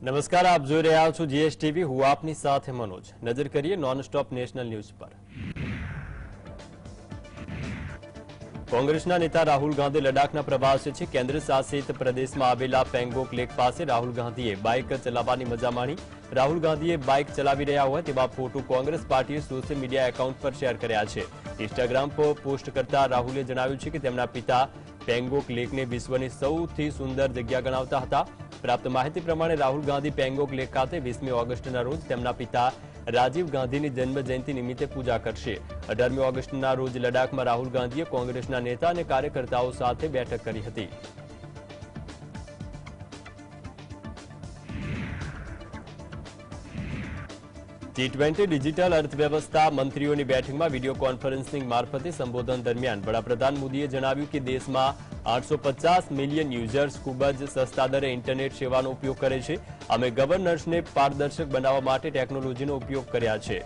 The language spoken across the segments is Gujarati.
નમસ્કાર, આપ જોઈ રહ્યા છો જીએસટીવી. હું આપની સાથે મનોજ. નજર કરીએ નોન સ્ટોપ નેશનલ ન્યૂઝ પર. કોંગ્રેસના નેતા રાહુલ ગાંધી લડાખના પ્રવાસે છે. કેન્દ્ર શાસિત પ્રદેશમાં આવેલા પેંગોંગ લેક પાસે રાહુલ ગાંધીએ બાઇક ચલાવવાની મજા માણી. રાહુલ ગાંધીએ બાઇક ચલાવી રહ્યા હોય તેવા ફોટો કોંગ્રેસ પાર્ટીએ સોશિયલ મીડિયા એકાઉન્ટ પર શેર કર્યા છે. ઇન્સ્ટાગ્રામ પર પોસ્ટ કરતા રાહુલે જણાવ્યું છે કે તેમના પિતા પેંગોંગ લેકને વિશ્વની સૌથી સુંદર જગ્યા ગણાવતા હતા. પ્રાપ્ત માહિતી પ્રમાણે રાહુલ ગાંધી પેંગોંગ લેક ખાતે 20મી ઓગસ્ટના રોજ તેમના પિતા રાજીવ ગાંધીની જન્મ જયંતિ નિમિત્તે પૂજા કરશે. 18મી ઓગસ્ટના રોજ લડાખમાં રાહુલ ગાંધીએ કોંગ્રેસના નેતા અને કાર્યકર્તાઓ સાથે બેઠક કરી હતી. G20 ડિજિટલ અર્થવ્યવસ્થા મંત્રીઓની બેઠકમાં વિડીયો કોન્ફરન્સિંગ મારફતે સંબોધન દરમિયાન વડાપ્રધાન મોદીએ જણાવ્યું કે દેશમાં 850 મિલિયન યુઝર્સ ખૂબ જ સસ્તા દરે ઇન્ટરનેટ સેવાનો ઉપયોગ કરે છે. અમે ગવર્નન્સને પારદર્શક બનાવવા માટે ટેકનોલોજીનો ઉપયોગ કર્યા છે.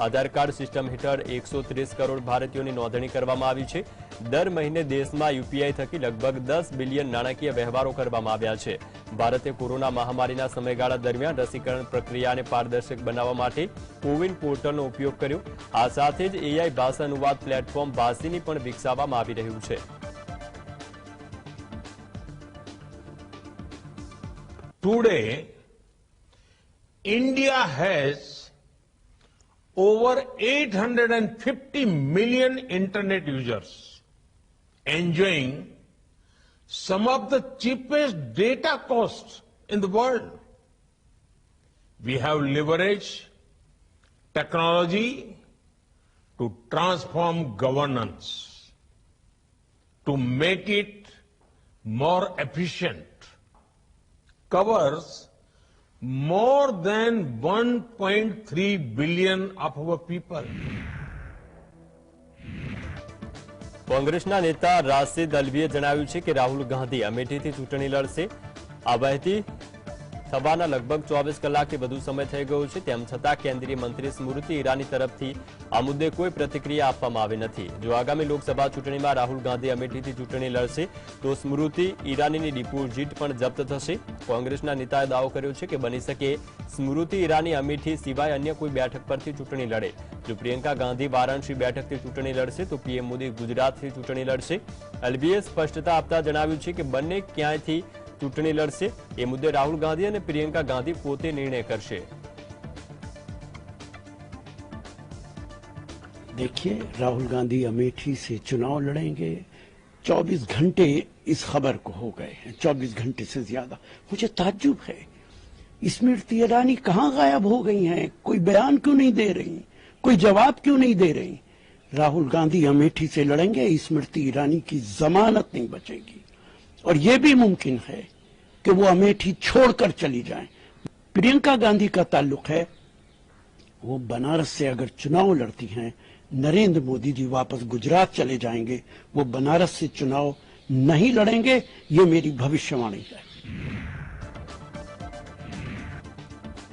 આધાર કાર્ડ સિસ્ટમ હેઠળ 130 કરોડ ભારતીયોની નોંધણી કરવામાં આવી છે. દર મહિને દેશમાં યુપીઆઈ થકી લગભગ 10 બિલિયન નાણાકીય વ્યવહારો કરવામાં આવ્યા છે. ભારતે કોરોના મહામારીના સમયગાળા દરમિયાન રસીકરણ પ્રક્રિયાને પારદર્શક બનાવવા માટે કોવિન પોર્ટલનો ઉપયોગ કર્યો. આ સાથે જ એઆઈ ભાષા અનુવાદ પ્લેટફોર્મ ભાષીની પણ વિકસાવવામાં આવી રહ્યું છે. Today, India has over 850 million internet users enjoying some of the cheapest data costs in the world. We have leveraged technology to transform governance, to make it more efficient, covers more than 1.3 billion of our people. કોંગ્રેસના નેતા રાશિદ અલ્વીએ જણાવ્યું છે કે રાહુલ ગાંધી અમેઠીથી ચૂંટણી લડશે. આ વહેતી થવાના લગભગ 24 કલાકથી વધુ સમય થઈ ગયો છે. તેમ છતાં કેન્દ્રીય મંત્રી સ્મૃતિ ઈરાની તરફથી આ મુદ્દે કોઈ પ્રતિક્રિયા આપવામાં આવી નથી. જો આગામી લોકસભા ચૂંટણીમાં રાહુલ ગાંધી અમેઠીથી ચૂંટણી લડશે તો સ્મૃતિ ઈરાનીની ડિપોઝિટ પણ જપ્ત થશે. કોંગ્રેસના નેતાએ દાવો કર્યો છે કે બની શકે સ્મૃતિ ઈરાની અમેઠી સિવાય અન્ય કોઈ બેઠક પરથી ચૂંટણી લડે. જો પ્રિયંકા ગાંધી વારાણસી બેઠકથી ચૂંટણી લડશે તો પીએમ મોદી ગુજરાતથી ચૂંટણી લડશે. અલ્વીએ સ્પષ્ટતા આપતા જણાવ્યું છે કે બંને ક્યાંયથી ચૂંટણી લડશે એ મુદ્દે રાહુલ ગાંધી અને પ્રિયંકા ગાંધી પોતે નિર્ણય કરશે. देखिए, राहुल गांधी अमेठी से चुनाव लड़ेंगे. 24 घंटे इस खबर को हो गए हैं, 24 घंटे से ज्यादा. मुझे ताज्जुब है, स्मृति ईरानी कहाँ गायब हो गई हैं? कोई बयान क्यों नहीं दे रही, कोई जवाब क्यों नहीं दे रही? राहुल गांधी अमेठी से लड़ेंगे, स्मृति ईरानी की जमानत नहीं बचेगी. और ये भी मुमकिन है कि वो अमेठी छोड़कर चली जाएं. प्रियंका गांधी का ताल्लुक है, वो बनारस से अगर चुनाव लड़ती हैं, नरेंद्र मोदी जी वापस गुजरात चले जाएंगे, वो बनारस से चुनाव नहीं लड़ेंगे. ये मेरी भविष्यवाणी है.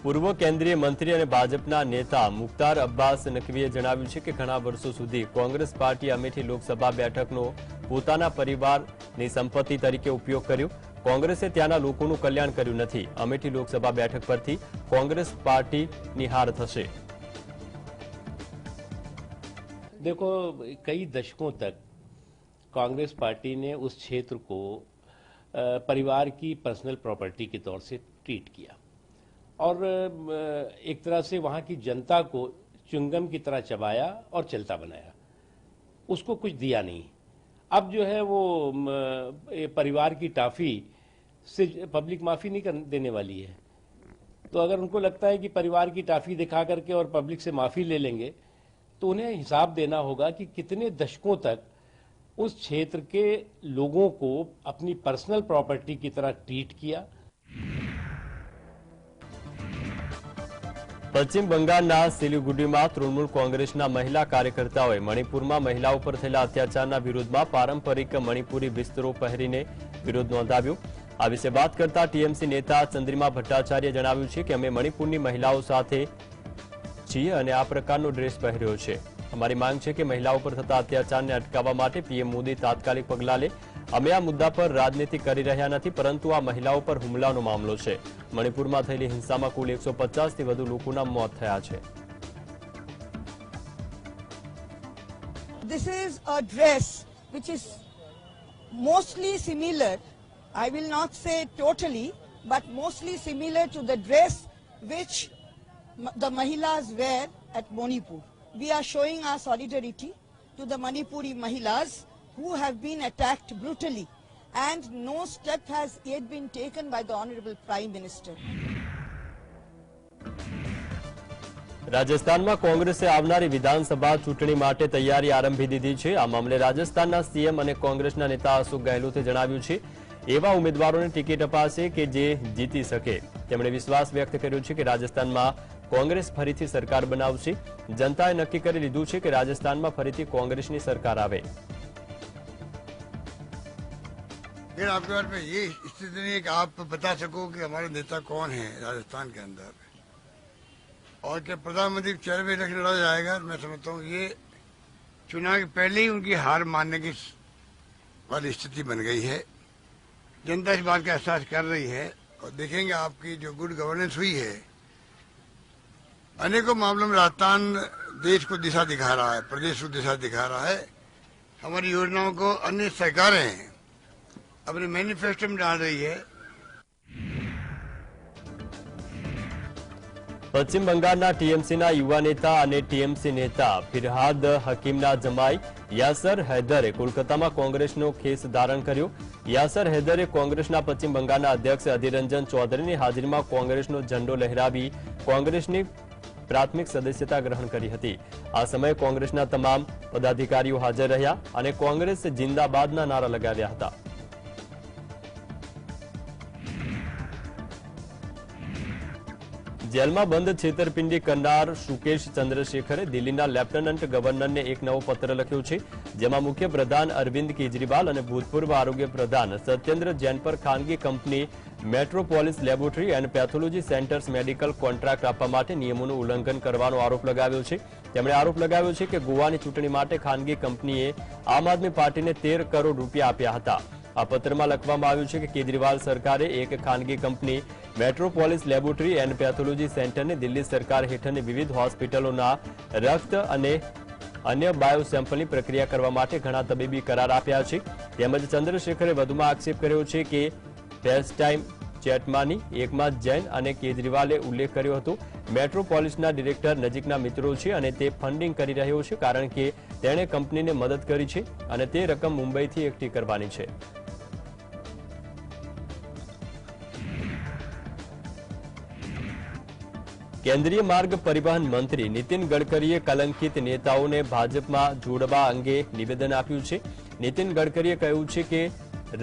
પૂર્વ કેન્દ્રીય મંત્રી અને ભાજપના નેતા મુખ્તાર અબ્બાસ નકવીએ જણાવ્યું છે કે ઘણા વર્ષો સુધી કોંગ્રેસ પાર્ટીએ અમેઠી લોકસભા બેઠકનો પોતાના પરિવારની સંપત્તિ તરીકે ઉપયોગ કર્યો. કોંગ્રેસે ત્યાંના લોકોનું કલ્યાણ કર્યું નથી. અમેઠી લોકસભા બેઠક પરથી કોંગ્રેસ પાર્ટીની હાર થશે. देखो, कई दशकों तक कांग्रेस पार्टी ने उस क्षेत्र को परिवार की पर्सनल प्रॉपर्टी के तौर से ट्रीट किया और एक तरह से वहाँ की जनता को च्युइंगम की तरह चबाया और चलता बनाया. उसको कुछ दिया नहीं. अब जो है वो परिवार की टाफी से पब्लिक माफी नहीं देने वाली है. तो अगर उनको लगता है कि परिवार की टाफी दिखा करके और पब्लिक से माफी ले लेंगे तो उन्हें हिसाब देना होगा कि कितने दशकों तक उस क्षेत्र के लोगों को अपनी पर्सनल प्रॉपर्टी की तरह ट्रीट किया. પશ્ચિમ બંગાળના સિલિગુડીમાં તૃણમૂલ કોંગ્રેસના મહિલા કાર્યકર્તાઓએ મણિપુરમાં મહિલાઓ પર થયેલા અત્યાચારના વિરોધમાં પારંપરિક મણિપુરી વિસ્તરો પહેરીને વિરોધ નોંધાવ્યો. આ વિશે વાત કરતા ટીએમસી નેતા ચંદ્રિમા ભટ્ટાચાર્યે જણાવ્યું છે કે અમે મણિપુરની મહિલાઓ સાથે છીએ અને આ પ્રકારનો ડ્રેસ પહેર્યો છે. અમારી માંગ છે કે મહિલાઓ પર થતા અત્યાચારને અટકાવવા માટે પીએમ મોદી તાત્કાલિક પગલાં લે. અમે આ મુદ્દા પર રાજનીતિ કરી રહ્યા નથી, પરંતુ આ મહિલાઓ પર હુમલાનો મામલો છે. મણિપુરમાં થયેલી હિંસામાં કુલ 150 થી વધુ લોકોના મોત થયા છે. This is a dress which is mostly similar, I will not say totally, but mostly similar to the dress which the Mahilas wear at Manipur. We are showing our solidarity to the Manipuri Mahilas who have been attacked brutally, and no step has yet been taken by the Honorable Prime Minister. રાજસ્થાનમાં કોંગ્રેસે આવનારી વિધાનસભા ચૂંટણી માટે તૈયારી આરંભી દીધી છે. આ મામલે રાજસ્થાનના સીએમ અને કોંગ્રેસના નેતા અશોક ગેહલોતે જણાવ્યું છે એવા ઉમેદવારોને ટિકિટ અપાશે કે જે જીતી શકે. તેમણે વિશ્વાસ વ્યક્ત કર્યો છે કે રાજસ્થાનમાં કોંગ્રેસ ફરીથી સરકાર બનાવશે. જનતાએ નક્કી કરી લીધું છે કે રાજસ્થાનમાં ફરીથી કોંગ્રેસની સરકાર આવે. फिर आपके बारे में ये स्थिति नहीं है कि आप बता सको कि हमारे नेता कौन है राजस्थान के अंदर, और क्या प्रधानमंत्री के चेहरे पे इलेक्शन लड़ा जाएगा. मैं समझता हूँ ये चुनाव के पहले ही उनकी हार मानने की वाली स्थिति बन गई है. जनता इस बात का एहसास कर रही है, और देखेंगे आपकी जो गुड गवर्नेंस हुई है, अनेकों मामलों में राजस्थान देश को दिशा दिखा रहा है, प्रदेश को दिशा दिखा रहा है. हमारी योजनाओं को अन्य सरकारें अपने मैनिफेस्टो में डाल रही है. પશ્ચિમ બંગાળના ટીએમસીના યુવા નેતા અને ટીએમસી નેતા ફિરહાદ હકીમના જમાઈ યાસર હૈદરે કોલકાતામાં કોંગ્રેસનો ખેસ ધારણ કર્યો. યાસર હૈદરે કોંગ્રેસના પશ્ચિમ બંગાળના અધ્યક્ષ અધીર રંજન ચૌધરીની હાજરીમાં કોંગ્રેસનો ઝંડો લહેરાવી કોંગ્રેસની પ્રાથમિક સદસ્યતા ગ્રહણ કરી હતી. આ સમયે કોંગ્રેસના તમામ પદાધિકારીઓ હાજર રહ્યા અને કોંગ્રેસ જિંદાબાદના નારા લગાવ્યા હતા. જેલમાં બંધ છેતરપિંડી કરનાર સુકેશ ચંદ્રશેખરે દિલ્હીના લેફ્ટનન્ટ ગવર્નરને એક નવો પત્ર લખ્યો છે, જેમાં મુખ્ય પ્રધાન અરવિંદ કેજરીવાલ અને ભૂતપૂર્વ આરોગ્ય પ્રધાન સત્યેન્દ્ર જૈન પર ખાનગી company Metropolis laboratory and pathology centres medical contract આપવા માટે નિયમોનું ઉલ્લંઘન કરવાનો આરોપ લગાવ્યો છે. તેમણે આરોપ લગાવ્યો છે કે ગોવાની ચૂંટણી માટે ખાનગી કંપનીએ આમ આદમી પાર્ટીને 13 કરોડ રૂપિયા આપ્યા હતા. આ પત્રમાં લખવામાં આવ્યું છે કે કેજરીવાલ સરકારે એક ખાનગી company Metropolis laboratory and pathology સેન્ટરને દિલ્હી સરકાર હેઠળની વિવિધ હોસ્પિટલોના રક્ત અને અન્ય બાયો સેમ્પલની પ્રક્રિયા કરવા માટે ઘણા તબીબી કરાર આપ્યા છે. તેમજ ચંદ્રશેખરે વધુમાં આક્ષેપ કર્યો છે કે ફેસ ટાઈમ ચેટમાંની એકમાં જૈન અને કેજરીવાલે ઉલ્લેખ કર્યો હતો મેટ્રોપોલિસના ડિરેક્ટર નજીકના મિત્રો છે અને તે ફંડિંગ કરી રહ્યો છે, કારણ કે તેણે કંપનીને મદદ કરી છે અને તે રકમ મુંબઈથી એકઠી કરવાની છે. કેન્દ્રીય માર્ગ પરિવહન મંત્રી નીતિન ગડકરીએ કલંકિત નેતાઓને ભાજપમાં જોડવા અંગે નિવેદન આપ્યું છે. નીતિન ગડકરીએ કહ્યું છે કે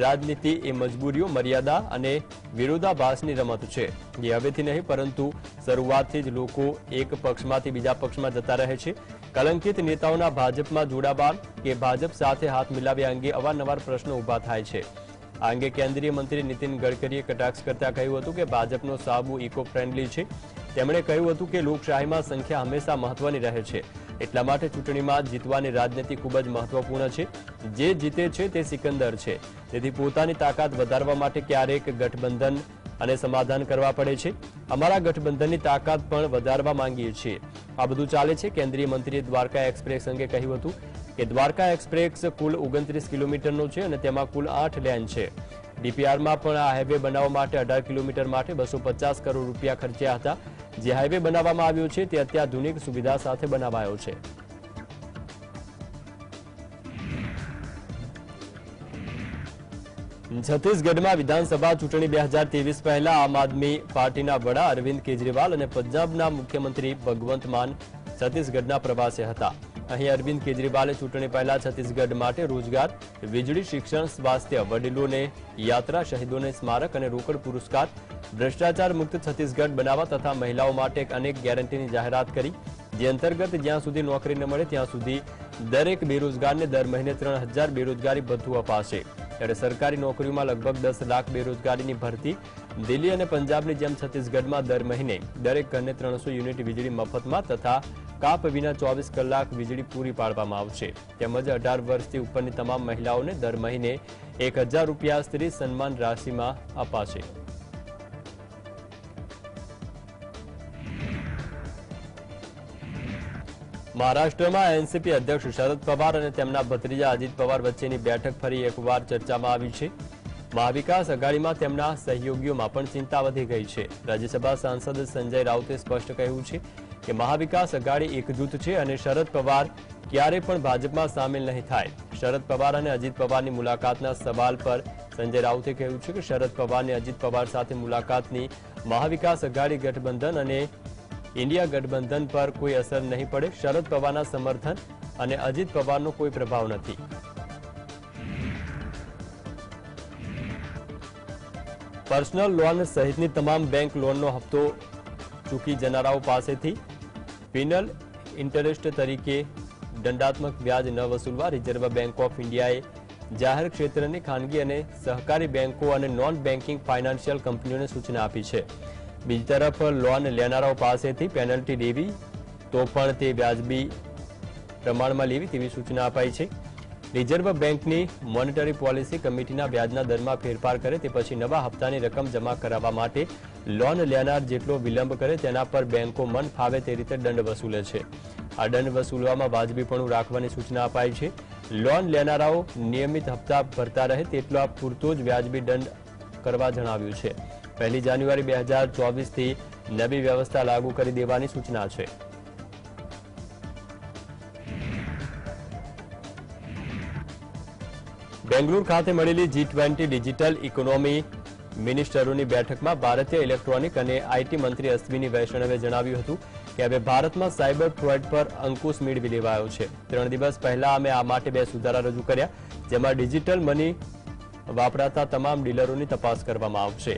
રાજનીતિ એ મજબૂરીઓ, મર્યાદા અને વિરોધાભાસની રમત છે. જે હવેથી નહીં પરંતુ શરૂઆતથી જ લોકો એક પક્ષમાંથી બીજા પક્ષમાં જતા રહે છે. કલંકિત નેતાઓના ભાજપમાં જોડાવા કે ભાજપ સાથે હાથ મિલાવ્યા અંગે અવારનવાર પ્રશ્નો ઉભા થાય છે. આ અંગે કેન્દ્રીય મંત્રી નીતિન ગડકરીએ કટાક્ષ કરતા કહ્યું હતું કે ભાજપનો સાબુ ઇકો ફ્રેન્ડલી છે. તેમણે કહ્યું હતું કે લોકશાહીમાં સંખ્યા હંમેશા મહત્વની રહે છે, એટલા માટે ચૂંટણીમાં જીતવાની રાજનીતિ ખૂબ જ મહત્વપૂર્ણ છે. જે જીતે છે તે સિકંદર છે, તેથી પોતાની તાકાત વધારવા માટે ક્યારેક ગઠબંધન અને સમાધાન કરવા પડે છે. અમારા ગઠબંધનની તાકાત પણ વધારવા માંગીએ છીએ. આ બધું ચાલે છે. કેન્દ્રીય મંત્રીએ દ્વારકા એક્સપ્રેસ અંગે કહ્યું હતું કે દ્વારકા એક્સપ્રેસ કુલ 29 કિલોમીટરનો છે અને તેમાં કુલ 8 લેન છે. ડીપીઆરમાં પણ આ હાઈવે બનાવવા માટે 18 કિલોમીટર માટે 250 કરોડ રૂપિયા ખર્ચ્યા હતા. જે હાઈવે બનાવવામાં આવ્યો છે તે અત્યાધુનિક સુવિધા સાથે બનાવાયો છે. છત્તીસગઢમાં વિધાનસભા ચૂંટણી 2023 પહેલા આમ આદમી પાર્ટીના વડા અરવિંદ કેજરીવાલ અને પંજાબના મુખ્યમંત્રી ભગવંત માન છત્તીસગઢના પ્રવાસે હતા. અહીં અરવિંદ કેજરીવાલે ચૂંટણી પહેલા છત્તીસગઢ માટે રોજગાર, વીજળી, શિક્ષણ, સ્વાસ્થ્ય, વડીલોને યાત્રા, શહીદોને સ્મારક અને રોકડ પુરસ્કાર, ભ્રષ્ટાચાર મુક્ત છત્તીસગઢ બનાવવા તથા મહિલાઓ માટે અનેક ગેરંટીની જાહેરાત કરી. જે અંતર્ગત જ્યાં સુધી નોકરી ન મળે ત્યાં સુધી દરેક બેરોજગારને દર મહિને 3000 બેરોજગારી ભથ્થું અપાશે. ત્યારે સરકારી નોકરીઓમાં લગભગ 10 લાખ બેરોજગારીની ભરતી. દિલ્હી અને પંજાબની જેમ છત્તીસગઢમાં દર મહિને દરેક ઘરને 300 યુનિટ વીજળી મફતમાં તથા કાપ વિના 24 કલાક વીજળી પૂરી પાડવામાં આવશે તેમજ 18 વર્ષથી ઉપરની તમામ મહિલાઓને દર મહિને 1000 રૂપિયા સ્ત્રી સન્માન રાશિમાં અપાશે. મહારાષ્ટ્રમાં એનસીપી અધ્યક્ષ શરદ પવાર અને તેમના ભત્રીજા અજીત પવાર વચ્ચેની બેઠક ફરી એકવાર ચર્ચામાં આવી છે. મહાવિકાસ અઘાડીમાં તેમના સહયોગીઓમાં પણ ચિંતા વધી ગઈ છે. રાજ્યસભા સાંસદ સંજય રાઉતે સ્પષ્ટ કહ્યું છે કે મહાવિકાસ અઘાડી એકજૂથ છે અને શરદ પવાર ક્યારે પણ ભાજપમાં સામેલ નહીં થાય. શરદ પવાર અને અજીત પવારની મુલાકાતના સવાલ પર સંજય રાઉતે કહ્યું છે કે શરદ પવારની અજીત પવાર સાથે મુલાકાતની મહાવિકાસ અઘાડી ગઠબંધન અને ઇન્ડિયા ગઠબંધન પર કોઈ અસર નહીં પડે. શરદ પવારના સમર્થન અને અજીત પવારનો કોઈ પ્રભાવ નથી. પર્સનલ લોન સહિતની તમામ બેંક લોનનો હપ્તો ચૂકી જનારાઓ પાસેથી પેનલ ઇન્ટરેસ્ટ તરીકે દંડાત્મક વ્યાજ ન વસૂલવા રિઝર્વ બેંક ઓફ ઇન્ડિયાએ જાહેર ક્ષેત્રની ખાનગી અને સહકારી બેંકો અને નોન બેન્કિંગ ફાઇનાન્શિયલ કંપનીઓને સૂચના આપી છે. બીજી તરફ લોન લેનારાઓ પાસેથી પેનલ્ટી લેવી તો પણ તે વ્યાજબી પ્રમાણમાં લેવી તેવી સૂચના અપાઈ છે. રિઝર્વ બેંકની મોનેટરી પોલિસી કમિટીના વ્યાજના દરમાં ફેરફાર કરે તે પછી નવા હપ્તાની રકમ જમા કરાવવા માટે લોન લેનાર જેટલો વિલંબ કરે તેના પર બેંકો મન ફાવે તે રીતે દંડ વસૂલે છે. આ દંડ વસૂલવામાં વાજબીપણું રાખવાની સૂચના અપાઈ છે. લોન લેનારાઓ નિયમિત હપ્તા ભરતા રહે તેટલો પૂરતો જ વ્યાજબી દંડ કરવા જણાવ્યું છે. 1 જાન્યુઆરી 2024થી નવી વ્યવસ્થા લાગુ કરી દેવાની સૂચના છે. બેંગલુરુ ખાતે મળેલી G20 ડિજિટલ ઇકોનોમી મિનિસ્ટરોની બેઠકમાં ભારતીય ઇલેક્ટ્રોનિક અને આઈટી મંત્રી અશ્વિની વૈષ્ણવે જણાવ્યું હતું કે હવે ભારતમાં સાયબર ફ્રોડ પર અંકુશ મેળવી લેવાયો છે. 3 દિવસ પહેલા અમે આ માટે 2 સુધારા રજૂ કર્યા જેમાં ડિજિટલ મની વાપરાતા તમામ ડીલરોની તપાસ કરવામાં આવશે.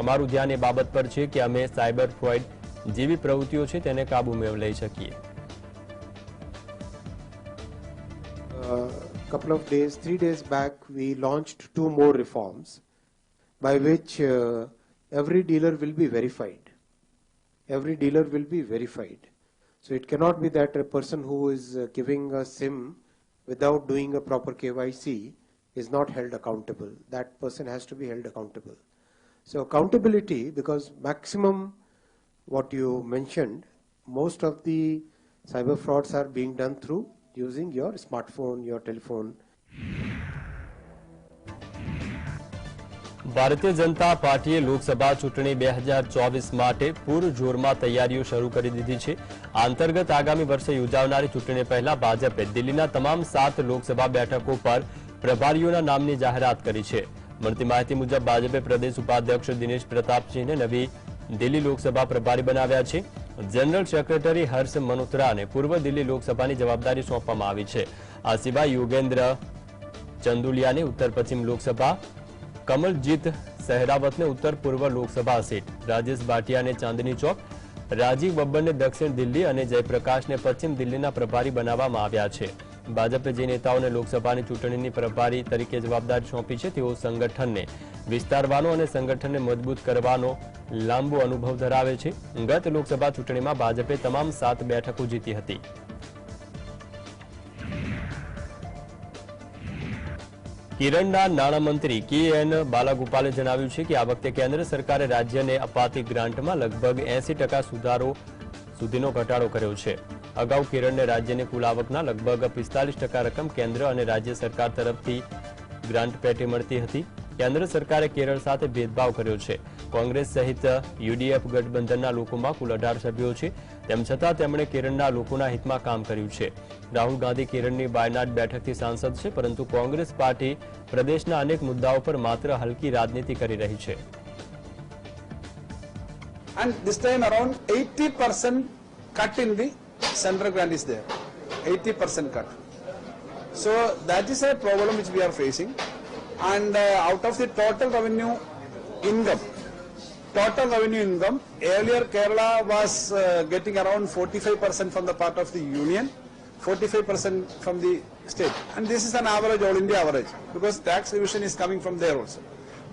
અમારું ધ્યાન એ બાબત પર છે કે અમે સાયબર ફ્રોડ જેવી પ્રવૃત્તિઓ છે તેને કાબૂમાં લઈ શકીએ. Couple of days, 3 days back, we launched 2 more reforms by which every dealer will be verified. Every dealer will be verified. So it cannot be that a person who is giving a SIM without doing a proper KYC is not held accountable. That person has to be held accountable. So accountability, because maximum what you mentioned, most of the cyber frauds are being done through using your smartphone, your telephone. Bharatiya Janata પાર્ટીએ લોકસભા ચૂંટણી 2024 માટે પૂરજોરમાં તૈયારીઓ શરૂ કરી દીધી છે. આ અંતર્ગત આગામી વર્ષે યોજાનારી ચૂંટણી પહેલા ભાજપે દિલ્હીના તમામ 7 લોકસભા બેઠકો પર પ્રભારીઓના નામની જાહેરાત કરી છે. મળતી માહિતી મુજબ ભાજપે પ્રદેશ ઉપાધ્યક્ષ દિનેશ પ્રતાપસિંહને નવી દિલ્હી લોકસભા પ્રભારી બનાવ્યા છે. જનરલ સેક્રેટરી હર્ષ મનોત્રાને પૂર્વ દિલ્હી લોકસભાની જવાબદારી સોંપવામાં આવી છે. આ સિવાય યોગેન્દ્ર ચંદુલિયાને ઉત્તર પશ્ચિમ લોકસભા, કમલજીત સહેરાવતને ઉત્તર પૂર્વ લોકસભા સીટ, રાજેશ ભાટિયાને ચાંદની ચોક, રાજીવ બબ્બરને દક્ષિણ દિલ્હી અને જયપ્રકાશને પશ્ચિમ દિલ્હીના પ્રભારી બનાવવામાં આવ્યા છે. ભાજપે જે નેતાઓને લોકસભાની ચૂંટણીની પ્રભારી તરીકે જવાબદારી સોંપી છે તેઓ સંગઠનને વિસ્તારવાનો અને સંગઠનને મજબૂત કરવાનો લાંબો અનુભવ ધરાવે છે. ગત લોકસભા ચૂંટણીમાં ભાજપે તમામ 7 બેઠકો જીતી હતી. કેરળના નાણામંત્રી કે.એન. બાલાગોપાલે જણાવ્યું છે કે આ વખતે કેન્દ્ર સરકારે રાજ્યને અપાતી ગ્રાન્ટમાં લગભગ 80% સુધારો સુધીનો ઘટાડો કર્યો છે. અગાઉ કેરળને રાજ્યની કુલ આવકના લગભગ 45% રકમ કેન્દ્ર અને રાજ્ય સરકાર તરફથી ગ્રાન્ટ પેટે મળતી હતી. કેન્દ્ર સરકારે કેરળ સાથે ભેદભાવ કર્યો છે. કોંગ્રેસ સહિત યુડીએફ ગઠબંધનના લોકોમાં કુલ 18 સભ્યો છે. તેમ છતાં તેમણે કેરળના લોકોના હિતમાં કામ કર્યું છે. રાહુલ ગાંધી કેરળની વાયનાડ બેઠકથી સાંસદ છે, પરંતુ કોંગ્રેસ પાર્ટી પ્રદેશના અનેક મુદ્દાઓ પર માત્ર હલકી રાજનીતિ કરી રહી છે. And this time around 80% cut in the central grant is there. 80% cut. So that is a problem which we are facing. And out of the total revenue income, earlier Kerala was getting around 45% from the part of the union, 45% from the state. And this is an average, all India average, because tax revision is coming from there also.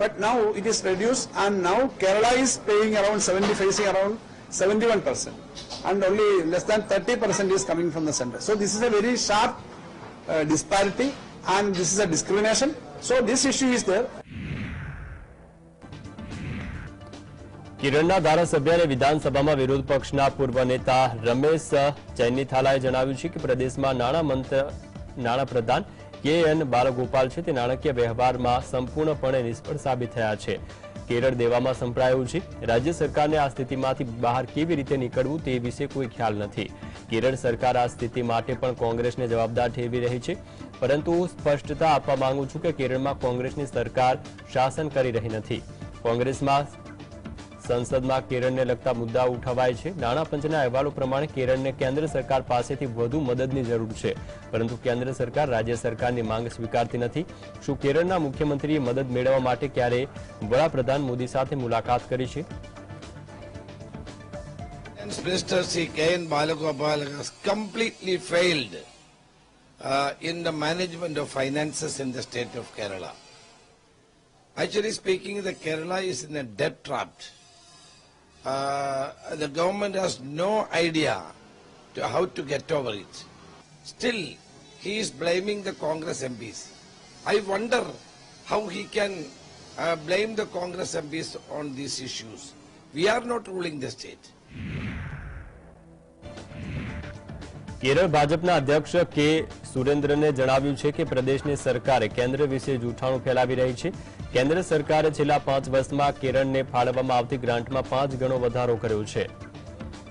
But now it is reduced, and now Kerala is paying around 70, facing around 71%, and only less than 30% is coming from the center. So this is a very sharp disparity, and this is a discrimination. So this issue is there. કેરળના ધારાસભ્ય અને વિધાનસભામાં વિરોધ પક્ષના પૂર્વ નેતા રમેશ ચેન્નીથાલાએ જણાવ્યું છે કે પ્રદેશમાં નાણાં પ્રધાન કે.એન. બાલગોપાલ છે તે નાણાકીય વ્યવહારમાં સંપૂર્ણપણે નિષ્ફળ સાબિત થયા છે. કેરળ દેવામાં સંપડાયું છે. રાજ્ય સરકારને આ સ્થિતિમાંથી બહાર કેવી રીતે નીકળવું તે વિશે કોઈ ખ્યાલ નથી. કેરળ સરકાર આ સ્થિતિ માટે પણ કોંગ્રેસને જવાબદાર ઠેરવી રહી છે. પરંતુ સ્પષ્ટતા આપવા માંગુ છું કે કેરળમાં કોંગ્રેસની સરકાર શાસન કરી રહી નથી. કોંગ્રેસમાં સંસદમાં કેરળને લગતા મુદ્દાઓ ઉઠાવાય છે. નાણાં પંચના અહેવાલો પ્રમાણે કેરળને કેન્દ્ર સરકાર પાસેથી વધુ મદદની જરૂર છે, પરંતુ કેન્દ્ર સરકાર રાજ્ય સરકારની માંગ સ્વીકારતી નથી. શું કેરળના મુખ્યમંત્રીએ મદદ મેળવવા માટે ક્યારે વડાપ્રધાન મોદી સાથે મુલાકાત કરી છે? Minister Sri K.N. Balagopal has completely failed in the management of finances in the state of Kerala. Actually speaking, the Kerala is in a debt trap. The government has no idea to how to get over it. Still, he is blaming the Congress MPs. I wonder how he can blame the Congress MPs on these issues. We are not ruling the state. Kerala ભાજપના અધ્યક્ષ કે સુરેન્દ્રને જણાવ્યું છે કે પ્રદેશની સરકારે કેન્દ્ર વિશે જૂઠાણું ફેલાવી રહી છે. કેન્દ્ર સરકારે છેલ્લા 5 વર્ષમાં કેરળને ફાળવવામાં આવતી ગ્રાન્ટમાં 5 ગણો વધારો કર્યો છે.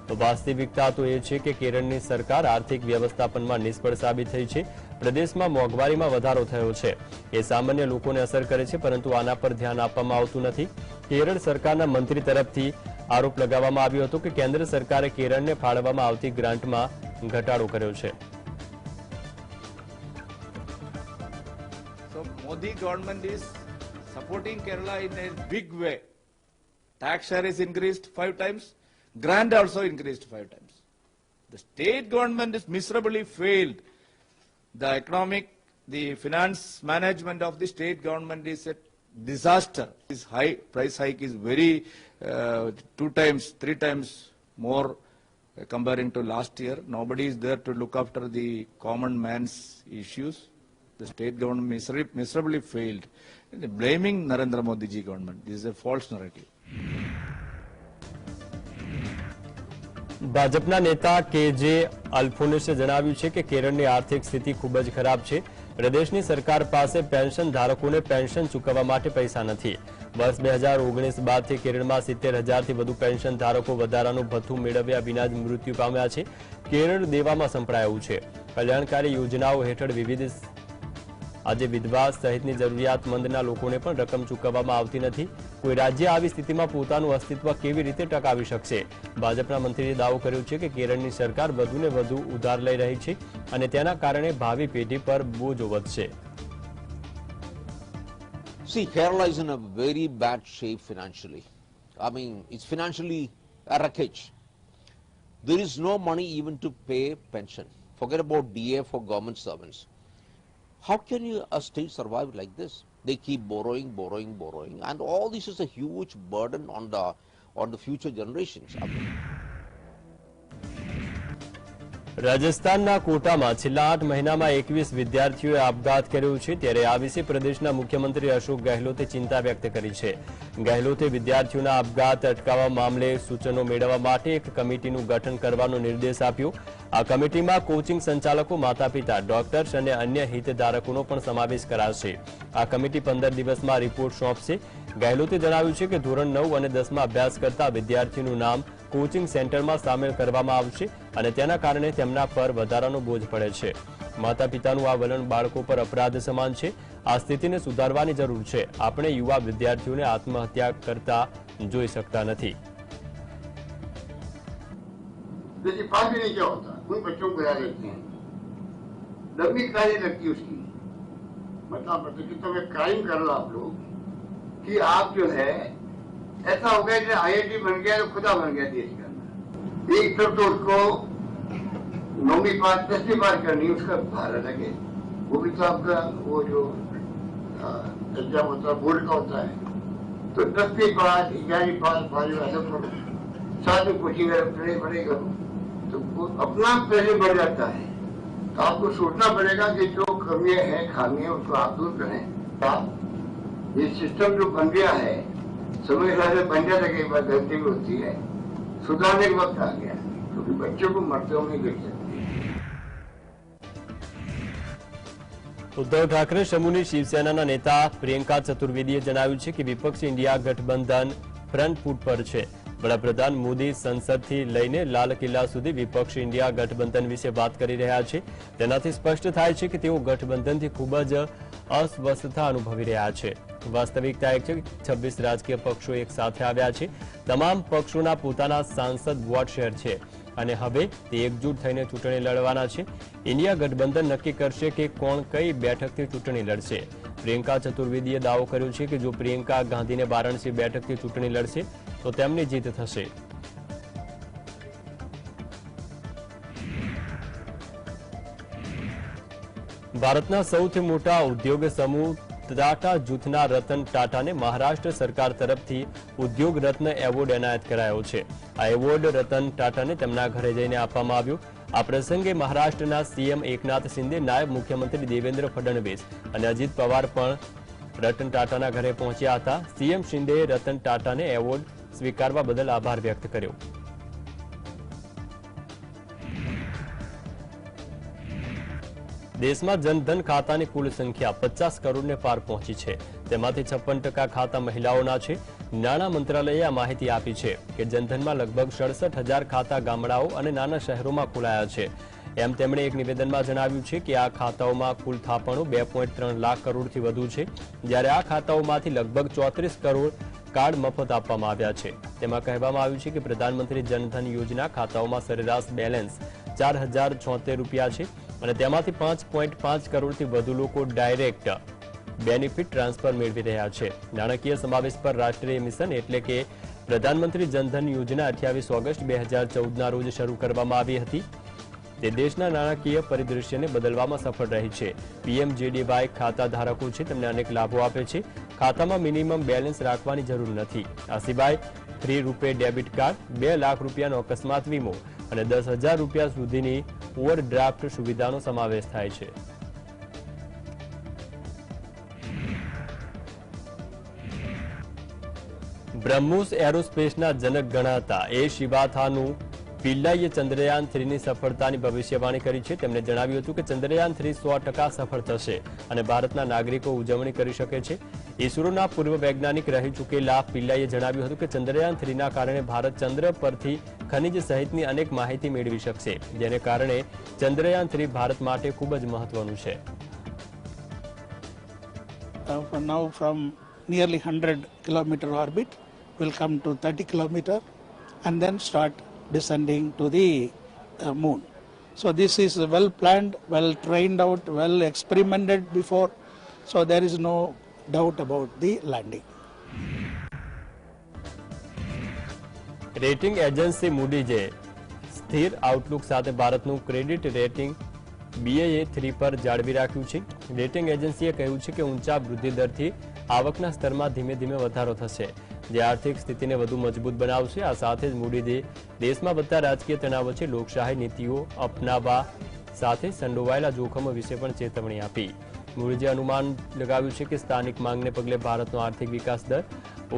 તો વાસ્તવિકતા તો એ છે કે કેરળની સરકાર આર્થિક વ્યવસ્થાપનમાં નિષ્ફળ સાબિત થઈ છે. પ્રદેશમાં મોંઘવારીમાં વધારો થયો છે. એ સામાન્ય લોકોને અસર કરે છે, પરંતુ આના પર ધ્યાન આપવામાં આવતું નથી. કેરળ સરકારના મંત્રી તરફથી આરોપ લગાવવામાં આવ્યો હતો કે કેન્દ્ર સરકારે કેરળને ફાળવવામાં આવતી ગ્રાન્ટમાં ઘટાડો કર્યો છે. So Modi government is supporting Kerala in a big way. Tax share is increased 5 times, grant also increased 5 times. The state government is miserably failed. The economic, the finance management of the state government is a disaster. This high price hike is very 2 times, 3 times more comparing to last year. Nobody is there to look after the common man's issues. The state government miserably failed. Blaming Narendra Modi ji government. This is a false narrative. ભાજપના નેતા કે.જે. અલ્ફોન્સે જણાવ્યું છે કે કેરળની આર્થિક સ્થિતિ ખૂબ જ ખરાબ છે. પ્રદેશની સરકાર પાસે પેન્શન ધારકોને પેન્શન ચૂકવવા માટે પૈસા નથી. વર્ષ 2019 બાદથી કેરળમાં 70,000થી વધુ પેન્શન ધારકો વધારાનું ભથ્થું મેળવ્યા વિના જ મૃત્યુ પામ્યા છે. કેરળ દેવામાં સંપડાયું છે. કલ્યાણકારી યોજનાઓ હેઠળ વિવિધ આજે વિધવા સહિતની જરૂરિયાતમંદના લોકોને પણ રકમ ચૂકવવામાં આવતી નથી. કોઈ રાજ્ય આવી સ્થિતિમાં પોતાનું અસ્તિત્વ કેવી રીતે ટકાવી શકશે? ભાજપના મંત્રીએ દાવો કર્યો છે કે કેરળની સરકાર વધુને વધુ ઉધાર લઈ રહી છે અને તેના કારણે ભાવિ પેઢી પર બોજો વધશે. See, Kerala is in a very bad shape financially. I mean, it's financially a wreckage. There is no money even to pay pension. Forget about DA for government servants. How can a state survive like this? They keep borrowing, and all this is a huge burden on the future generations. રાજસ્થાનના કોટામાં છેલ્લા 8 મહિનામાં 21 વિદ્યાર્થીઓએ આપઘાત કર્યો છે. ત્યારે આ વિશે પ્રદેશના મુખ્યમંત્રી અશોક ગેહલોતે ચિંતા વ્યક્ત કરી છે. ગેહલોતે વિદ્યાર્થીઓના આપઘાત અટકાવવા મામલે સૂચનો મેળવવા માટે એક કમિટીનું ગઠન કરવાનો નિર્દેશ આપ્યો. આ કમિટીમાં કોચિંગ સંચાલકો, માતા-પિતા, ડોક્ટર્સ અને અન્ય હિતધારકોનો પણ સમાવેશ કરાશે. આ કમિટી 15 દિવસમાં રિપોર્ટ સોંપશે. ગેહલોતે જણાવ્યું છે કે ધોરણ 9 અને 10માં અભ્યાસ કરતા વિદ્યાર્થીનું નામ કોચિંગ સેન્ટરમાં સામેલ કરવામાં આવશે અને તેના કારણે તેમના પર વધારાનો બોજ પડે છે. માતા-પિતાનું આ વલણ બાળકો પર અપરાધ સમાન છે. આ સ્થિતિને સુધારવાની જરૂર છે. આપણે યુવા વિદ્યાર્થીઓને આત્મહત્યા કરતા જોઈ શકતા નથી. देखिए पास भी नहीं क्या होता, उन बच्चों को गिरा देते हैं, लंबी कार्य लगती है उसकी. मतलब कि तुम एक क्राइम कर लो आप लोग कि आप जो है ऐसा हो गया कि IIT बन गया तो खुदा बन गया देश का. एक तरफ तो उसको 9वीं पास 10वीं पास करनी, उसका भार अलग है. वो भी तो आपका वो जो एग्जाम होता है बोर्ड का होता है, तो 10वीं पास 11वीं पास 12वीं अलग साथ में कोचिंग पड़ेगा तो अपना पहले बढ़ जाता है। तो आपको सोचना पड़ेगा कि जो कमियां हैं खामियां उसको आप दूर करें। आप ये सिस्टम जो बन गया है समय से बन जाता है, कई बार गलती भी होती है, सुधारने के वक्त आ गया क्योंकि बच्चों को मरते हुए नहीं देख सकते। ઉદ્ધવ ઠાકરે સમૂહની શિવસેનાના નેતા પ્રિયંકા ચતુર્વેદીએ જણાવ્યું છે કે વિપક્ષ ઇન્ડિયા ગઠબંધન ફ્રન્ટ ફૂટ પર છે। વડાપ્રધાન મોદી સંસદથી લઈને લાલ કિલ્લા સુધી વિપક્ષ ઇન્ડિયા ગઠબંધન વિશે વાત કરી રહ્યા છે। તેનાથી સ્પષ્ટ થાય છે કે તેઓ ગઠબંધનથી ખૂબ જ અસ્વસ્થતા અનુભવી રહ્યા છે। વાસ્તવિકતા એ છે કે 26 રાજકીય પક્ષો એક સાથે આવ્યા છે। તમામ પક્ષોના પોતાના સાંસદ વોટ શેર છે અને હવે તે એકજૂટ થઈને ચૂંટણી લડવાના છે। ઇન્ડિયા ગઠબંધન નક્કી કરશે કે કોણ કઈ બેઠકથી ચૂંટણી લડશે। પ્રિયંકા ચતુર્વેદીએ દાવો કર્યો છે કે જો પ્રિયંકા ગાંધીને વારાણસી બેઠકથી ચૂંટણી લડશે તો તેમની જીત થશે। ભારતના સૌથી મોટા ઉદ્યોગ સમૂહ ટાટા જૂથના રતન ટાટાને મહારાષ્ટ્ર સરકાર તરફથી ઉદ્યોગ રત્ન એવોર્ડ એનાયત કરાયો છે। આ એવોર્ડ રતન ટાટાને તેમના ઘરે જઈને આપવામાં આવ્યો। આ પ્રસંગે મહારાષ્ટ્રના સીએમ એકનાથ શિંદે, નાયબ મુખ્યમંત્રી દેવેન્દ્ર ફડણવીસ અને અજીત પવાર પણ રતન ટાટાના ઘરે પહોંચ્યા હતા। સીએમ શિંદેએ રતન ટાટાને એવોર્ડ સ્વીકારવા બદલ આભાર વ્યક્ત કર્યો। દેશમાં જનધન ખાતાની કુલ સંખ્યા 50 કરોડને પાર પહોંચી છે। તેમાંથી 56% ખાતા મહિલાઓના છે। નાણાં મંત્રાલયે આ માહિતી આપી છે કે જનધનમાં લગભગ 67,000 ખાતા ગામડાઓ અને નાના શહેરોમાં ખોલાયા છે। એમ તેમણે એક નિવેદનમાં જણાવ્યું છે કે આ ખાતાઓમાં કુલ થાપણો 2.3 લાખ કરોડથી વધુ છે, જ્યારે આ ખાતાઓમાંથી લગભગ 34 કરોડ કાર્ડ મફત આપવામાં આવ્યા છે। તેમાં કહેવામાં આવ્યું છે કે પ્રધાનમંત્રી જનધન યોજના ખાતાઓમાં સરેરાશ બેલેન્સ 4,076 રૂપિયા છે અને તેમાંથી 5.5 કરોડથી વધુ લોકો ડાયરેક્ટ બેનિફિટ ટ્રાન્સફર મેળવી રહ્યા છે। નાણાકીય સમાવેશ પર રાષ્ટ્રીય મિશન એટલે કે પ્રધાનમંત્રી જનધન યોજના 28 ઓગસ્ટ 2014ના રોજ શરૂ કરવામાં આવી હતી। તે દેશના નાણાકીય પરિદૃશ્યને બદલવામાં સફળ રહી છે। પીએમજેડીવાય ખાતા ધારકો છે તેમને અનેક લાભો આપે છે। ખાતામાં મિનિમમ બેલેન્સ રાખવાની જરૂર નથી। આ સિવાય ફ્રી રૂપે ડેબિટ કાર્ડ, 2 લાખ રૂપિયાનો અકસ્માત વીમો અને 10,000 રૂપિયા સુધીની ઓવરડ્રાફ્ટ સુવિધાનો સમાવેશ થાય છે। બ્રહ્મોસ એરોસ્પેસના જનક ગણાતા એ શિવાથાનું પિલ્લાઈએ ચંદ્રયાન 3ની સફળતાની ભવિષ્યવાણી કરી છે। તેમણે જણાવ્યું હતું કે ચંદ્રયાન 3 100% સફળ થશે અને ભારતના નાગરિકો ઉજવણી કરી શકે છે। ઇસરોના પૂર્વ વૈજ્ઞાનિક રહી ચૂકેલા પિલ્લાઈએ જણાવ્યું હતું કે ચંદ્રયાન 3ના કારણે ભારત ચંદ્ર પરથી ખનિજ સહિતની અનેક માહિતી મેળવી શકશે, જેને કારણે ચંદ્રયાન 3 ભારત માટે ખૂબ જ મહત્વનું છે। Now from nearly 100 kilometer orbit will come to 30 kilometer and then start descending to the moon. So this is well planned, well trained out, well experimented before, so there is no doubt about the landing. Rating agency Moody's સ્થિર આઉટલુક સાથે ભારતનું ક્રેડિટ રેટિંગ BAA3 પર જાળવી રાખ્યું છે। રેટિંગ એજન્સીએ કહ્યું છે કે ઊંચા વૃદ્ધિ દરથી આવકના સ્તરમાં ધીમે ધીમે વધારો થશે, જે આર્થિક સ્થિતિને વધુ મજબૂત બનાવશે। આ સાથે જ મૂડીજે દેશમાં વધતા રાજકીય તણાવ વચ્ચે લોકશાહી નીતિઓ અપનાવવા સાથે સંડોવાયેલા જોખમો વિશે પણ ચેતવણી આપી। મૂડીજે અનુમાન લગાવ્યું છે કે સ્થાનિક માંગને પગલે ભારતનો આર્થિક વિકાસ દર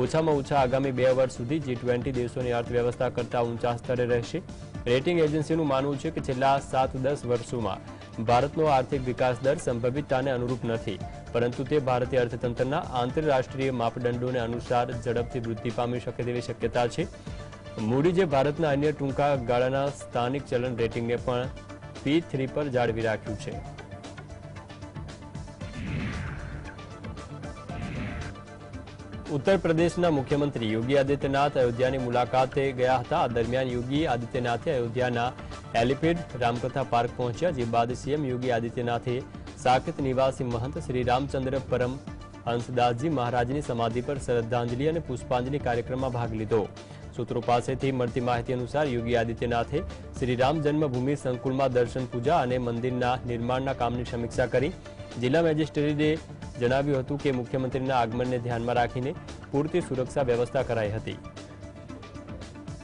ઓછામાં ઓછા આગામી 2 વર્ષ સુધી G20 દેશોની અર્થવ્યવસ્થા કરતાં ઊંચા સ્તરે રહેશે। રેટિંગ એજન્સીનું માનવું છે કે છેલ્લા 7-10 વર્ષોમાં ભારતનો આર્થિક વિકાસ દર સંભવિતતાને અનુરૂપ નથી, પરંતુ તે ભારતીય અર્થતંત્રના આંતરરાષ્ટ્રીય માપદંડોને અનુસાર ઝડપથી વૃદ્ધિ પામી શકે તેવી શક્યતા છે। મૂડીજે ભારતના અન્ય ટૂંકા ગાળાના સ્થાનિક ચલણ રેટિંગને પણ P3 પર જાળવી રાખ્યું છે। उत्तर प्रदेशना मुख्यमंत्री योगी आदित्यनाथ अयोध्यानी मुलाकाते गया था। आ दरमियान योगी आदित्यनाथे अयोध्याना एलिपेड रामकथा पार्क पहुंच्या, जे बाद सीएम योगी आदित्यनाथे साकेत निवासी महंत श्री रामचंद्र परम हंसदासजी महाराजनी समाधि पर श्रद्धांजलि और पुष्पांजलि कार्यक्रम में भाग लीधो। सूत्रों पासेथी मळती माहिती अनुसार योगी आदित्यनाथे श्री राम जन्मभूमि संकुल में दर्शन पूजा और मंदिरना निर्माणना कामनी समीक्षा करी। जिला मेजिस्ट्रेटे जणाव्युं हतुं के मुख्यमंत्रीना आगमनने ध्यानमां राखीने पूरती सुरक्षा व्यवस्था कराई हती।